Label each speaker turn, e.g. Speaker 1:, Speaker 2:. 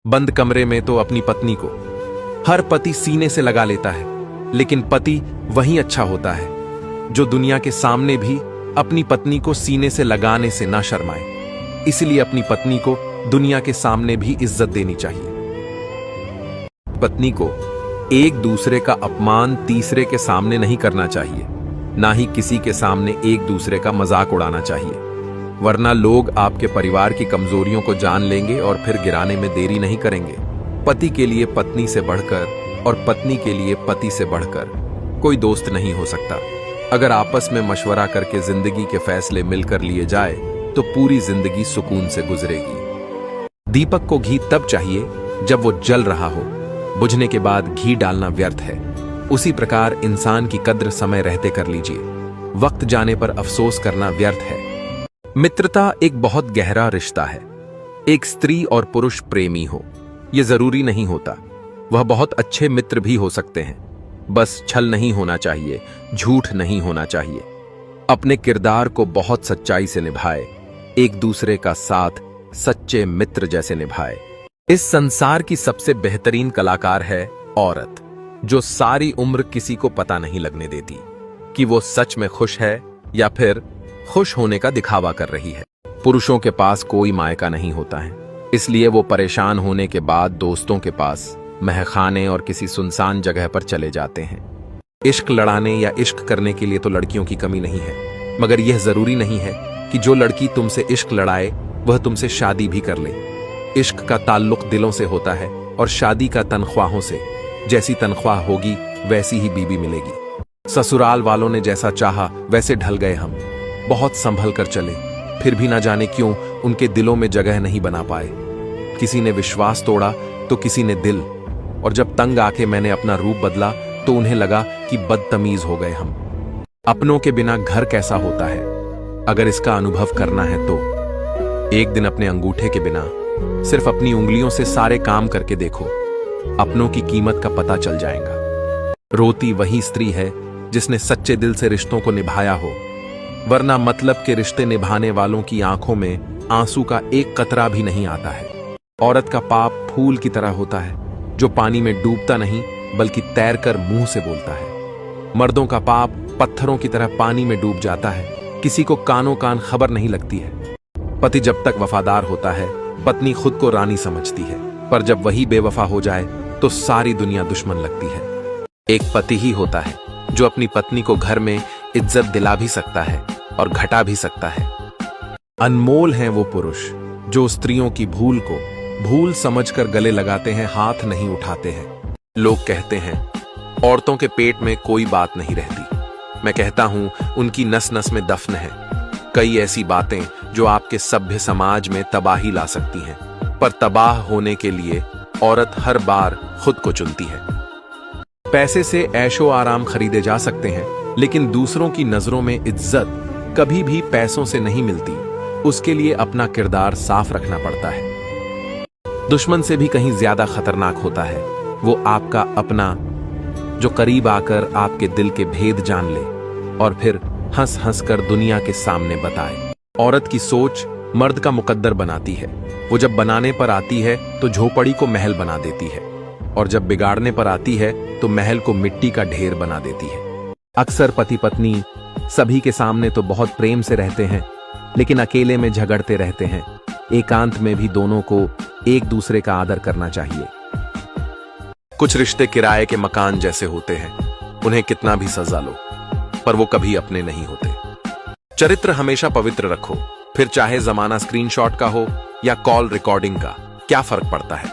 Speaker 1: बंद कमरे में तो अपनी पत्नी को हर पति सीने से लगा लेता है, लेकिन पति वही अच्छा होता है जो दुनिया के सामने भी अपनी पत्नी को सीने से लगाने से ना शर्माए। इसलिए अपनी पत्नी को दुनिया के सामने भी इज्जत देनी चाहिए। पत्नी को एक दूसरे का अपमान तीसरे के सामने नहीं करना चाहिए, ना ही किसी के सामने एक दूसरे का मजाक उड़ाना चाहिए, वरना लोग आपके परिवार की कमजोरियों को जान लेंगे और फिर गिराने में देरी नहीं करेंगे। पति के लिए पत्नी से बढ़कर और पत्नी के लिए पति से बढ़कर कोई दोस्त नहीं हो सकता। अगर आपस में मशवरा करके जिंदगी के फैसले मिलकर लिए जाए तो पूरी जिंदगी सुकून से गुजरेगी। दीपक को घी तब चाहिए जब वो जल रहा हो, बुझने के बाद घी डालना व्यर्थ है। उसी प्रकार इंसान की कद्र समय रहते कर लीजिए, वक्त जाने पर अफसोस करना व्यर्थ है। मित्रता एक बहुत गहरा रिश्ता है। एक स्त्री और पुरुष प्रेमी हो, यह जरूरी नहीं होता। वह बहुत अच्छे मित्र भी हो सकते हैं, बस छल नहीं होना चाहिए, झूठ नहीं होना चाहिए। अपने किरदार को बहुत सच्चाई से निभाए, एक दूसरे का साथ सच्चे मित्र जैसे निभाए। इस संसार की सबसे बेहतरीन कलाकार है औरत, जो सारी उम्र किसी को पता नहीं लगने देती कि वो सच में खुश है या फिर खुश होने का दिखावा कर रही है। पुरुषों के पास कोई मायका नहीं होता है, इसलिए वो परेशान होने के बाद दोस्तों के पास, महखाने और किसी सुनसान जगह पर चले जाते हैं। इश्क लड़ाने या इश्क करने के लिए तो लड़कियों की कमी नहीं है, मगर यह जरूरी नहीं है कि जो लड़की तुमसे इश्क लड़ाए वह तुमसे शादी भी कर ले। इश्क का ताल्लुक दिलों से होता है और शादी का तनख्वाहों से। जैसी तनख्वाह होगी वैसी ही बीबी मिलेगी। ससुराल वालों ने जैसा चाहा वैसे ढल गए हम, बहुत संभल कर चले, फिर भी ना जाने क्यों उनके दिलों में जगह नहीं बना पाए। किसी ने विश्वास तोड़ा तो किसी ने दिल, और जब तंग आके मैंने अपना रूप बदला तो उन्हें लगा कि बदतमीज हो गए हम। अपनों के बिना घर कैसा होता है, अगर इसका अनुभव करना है तो एक दिन अपने अंगूठे के बिना सिर्फ अपनी उंगलियों से सारे काम करके देखो, अपनों की कीमत का पता चल जाएगा। रोती वही स्त्री है जिसने सच्चे दिल से रिश्तों को निभाया हो, वरना मतलब के रिश्ते निभाने वालों की आंखों में आंसू का एक कतरा भी नहीं आता है। औरत का पाप फूल की तरह होता है, जो पानी में डूबता नहीं बल्कि तैरकर मुंह से बोलता है। मर्दों का पाप पत्थरों की तरह पानी में डूब जाता है, किसी को कानों कान खबर नहीं लगती है। पति जब तक वफादार होता है, पत्नी खुद को रानी समझती है, पर जब वही बेवफा हो जाए तो सारी दुनिया दुश्मन लगती है। एक पति ही होता है जो अपनी पत्नी को घर में इज्जत दिला भी सकता है और घटा भी सकता है। अनमोल हैं वो पुरुष जो स्त्रियों की भूल को भूल समझकर गले लगाते हैं, हाथ नहीं उठाते हैं। लोग कहते हैं औरतों के पेट में कोई बात नहीं रहती। मैं कहता हूं उनकी नस नस में दफन है। कई ऐसी बातें जो आपके सभ्य समाज में तबाही ला सकती हैं, पर तबाह होने के लिए औरत हर बार खुद को चुनती है। पैसे से ऐशो आराम खरीदे जा सकते हैं, लेकिन दूसरों की नजरों में इज्जत कभी भी पैसों से नहीं मिलती। उसके लिए अपना किरदार साफ रखना पड़ता है। दुश्मन से भी कहीं ज्यादा खतरनाक होता है वो आपका अपना, जो करीब आकर आपके दिल के भेद जान ले और फिर हंस हंस कर दुनिया के सामने बताए। औरत की सोच मर्द का मुकद्दर बनाती है। वो जब बनाने पर आती है तो झोपड़ी को महल बना देती है, और जब बिगाड़ने पर आती है तो महल को मिट्टी का ढेर बना देती है। अक्सर पति पत्नी सभी के सामने तो बहुत प्रेम से रहते हैं, लेकिन अकेले में झगड़ते रहते हैं। एकांत में भी दोनों को एक दूसरे का आदर करना चाहिए। कुछ रिश्ते किराए के मकान जैसे होते हैं, उन्हें कितना भी सजा लो पर वो कभी अपने नहीं होते। चरित्र हमेशा पवित्र रखो, फिर चाहे जमाना स्क्रीनशॉट का हो या कॉल रिकॉर्डिंग का, क्या फर्क पड़ता है।